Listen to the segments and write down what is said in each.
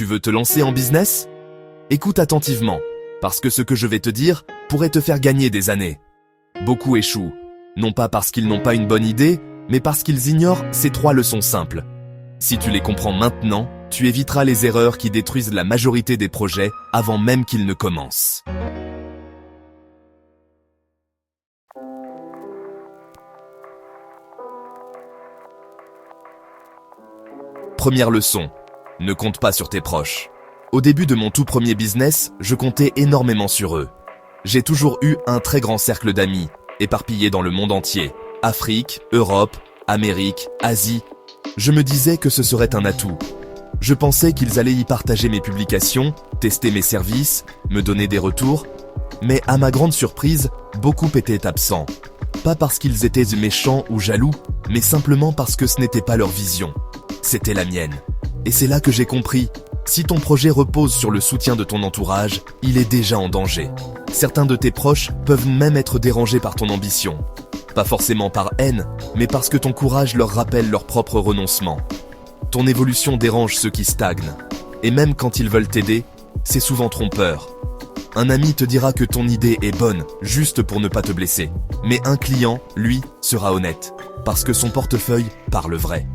Tu veux te lancer en business? Écoute attentivement, parce que ce que je vais te dire pourrait te faire gagner des années. Beaucoup échouent, non pas parce qu'ils n'ont pas une bonne idée, mais parce qu'ils ignorent ces 3 leçons simples. Si tu les comprends maintenant, tu éviteras les erreurs qui détruisent la majorité des projets avant même qu'ils ne commencent. Première leçon, ne compte pas sur tes proches. Au début de mon tout premier business, je comptais énormément sur eux. J'ai toujours eu un très grand cercle d'amis, éparpillés dans le monde entier. Afrique, Europe, Amérique, Asie. Je me disais que ce serait un atout. Je pensais qu'ils allaient y partager mes publications, tester mes services, me donner des retours. Mais à ma grande surprise, beaucoup étaient absents. Pas parce qu'ils étaient méchants ou jaloux, mais simplement parce que ce n'était pas leur vision. C'était la mienne. Et c'est là que j'ai compris, si ton projet repose sur le soutien de ton entourage, il est déjà en danger. Certains de tes proches peuvent même être dérangés par ton ambition. Pas forcément par haine, mais parce que ton courage leur rappelle leur propre renoncement. Ton évolution dérange ceux qui stagnent. Et même quand ils veulent t'aider, c'est souvent trompeur. Un ami te dira que ton idée est bonne, juste pour ne pas te blesser. Mais un client, lui, sera honnête, parce que son portefeuille parle vrai.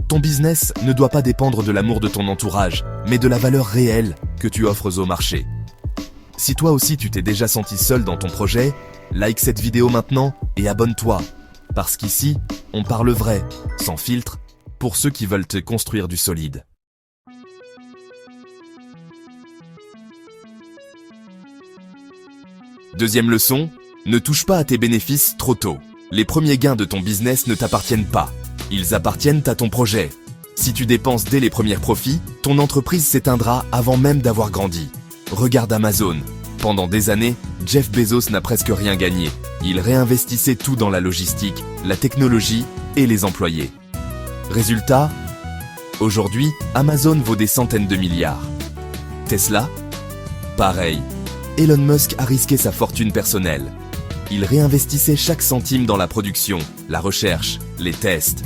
Ton business ne doit pas dépendre de l'amour de ton entourage, mais de la valeur réelle que tu offres au marché. Si toi aussi tu t'es déjà senti seul dans ton projet, like cette vidéo maintenant et abonne-toi. Parce qu'ici, on parle vrai, sans filtre, pour ceux qui veulent te construire du solide. Deuxième leçon, ne touche pas à tes bénéfices trop tôt. Les premiers gains de ton business ne t'appartiennent pas. Ils appartiennent à ton projet. Si tu dépenses dès les premiers profits, ton entreprise s'éteindra avant même d'avoir grandi. Regarde Amazon. Pendant des années, Jeff Bezos n'a presque rien gagné. Il réinvestissait tout dans la logistique, la technologie et les employés. Résultat, aujourd'hui, Amazon vaut des centaines de milliards. Tesla? Pareil. Elon Musk a risqué sa fortune personnelle. Il réinvestissait chaque centime dans la production, la recherche, les tests.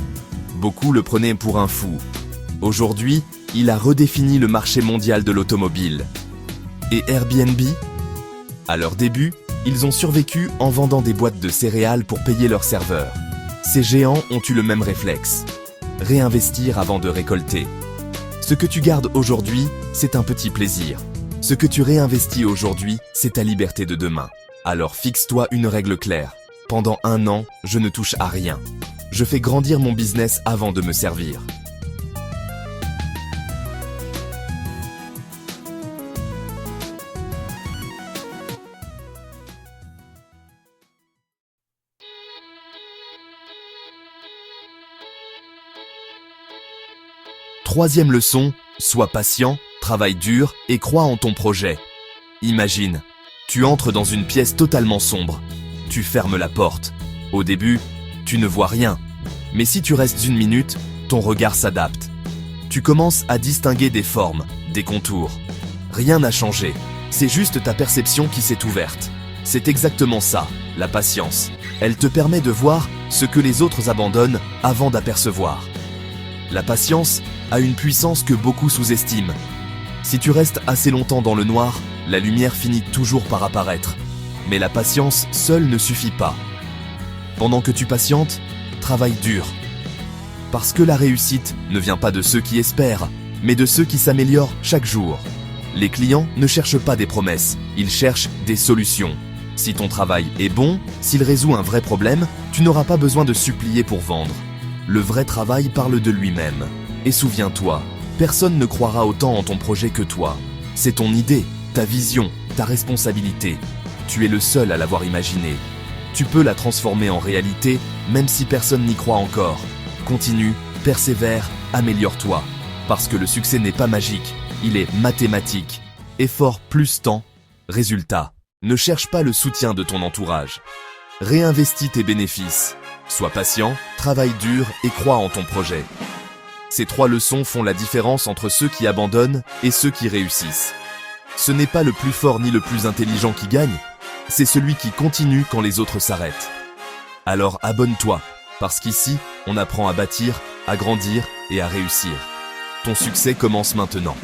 Beaucoup le prenaient pour un fou. Aujourd'hui, il a redéfini le marché mondial de l'automobile. Et Airbnb? À leur début, ils ont survécu en vendant des boîtes de céréales pour payer leurs serveurs. Ces géants ont eu le même réflexe. Réinvestir avant de récolter. Ce que tu gardes aujourd'hui, c'est un petit plaisir. Ce que tu réinvestis aujourd'hui, c'est ta liberté de demain. Alors fixe-toi une règle claire. Pendant 1 an, je ne touche à rien. Je fais grandir mon business avant de me servir. Troisième leçon, sois patient, travaille dur et crois en ton projet. Imagine, tu entres dans une pièce totalement sombre. Tu fermes la porte. Au début, tu ne vois rien. Mais si tu restes 1 minute, ton regard s'adapte. Tu commences à distinguer des formes, des contours. Rien n'a changé. C'est juste ta perception qui s'est ouverte. C'est exactement ça, la patience. Elle te permet de voir ce que les autres abandonnent avant d'apercevoir. La patience a une puissance que beaucoup sous-estiment. Si tu restes assez longtemps dans le noir, la lumière finit toujours par apparaître. Mais la patience seule ne suffit pas. Pendant que tu patientes, travaille dur. Parce que la réussite ne vient pas de ceux qui espèrent, mais de ceux qui s'améliorent chaque jour. Les clients ne cherchent pas des promesses, ils cherchent des solutions. Si ton travail est bon, s'il résout un vrai problème, tu n'auras pas besoin de supplier pour vendre. Le vrai travail parle de lui-même. Et souviens-toi, personne ne croira autant en ton projet que toi. C'est ton idée, ta vision, ta responsabilité. Tu es le seul à l'avoir imaginée. Tu peux la transformer en réalité, même si personne n'y croit encore. Continue, persévère, améliore-toi. Parce que le succès n'est pas magique, il est mathématique. Effort plus temps, résultat. Ne cherche pas le soutien de ton entourage. Réinvestis tes bénéfices. Sois patient, travaille dur et crois en ton projet. Ces 3 leçons font la différence entre ceux qui abandonnent et ceux qui réussissent. Ce n'est pas le plus fort ni le plus intelligent qui gagne, c'est celui qui continue quand les autres s'arrêtent. Alors abonne-toi, parce qu'ici, on apprend à bâtir, à grandir et à réussir. Ton succès commence maintenant.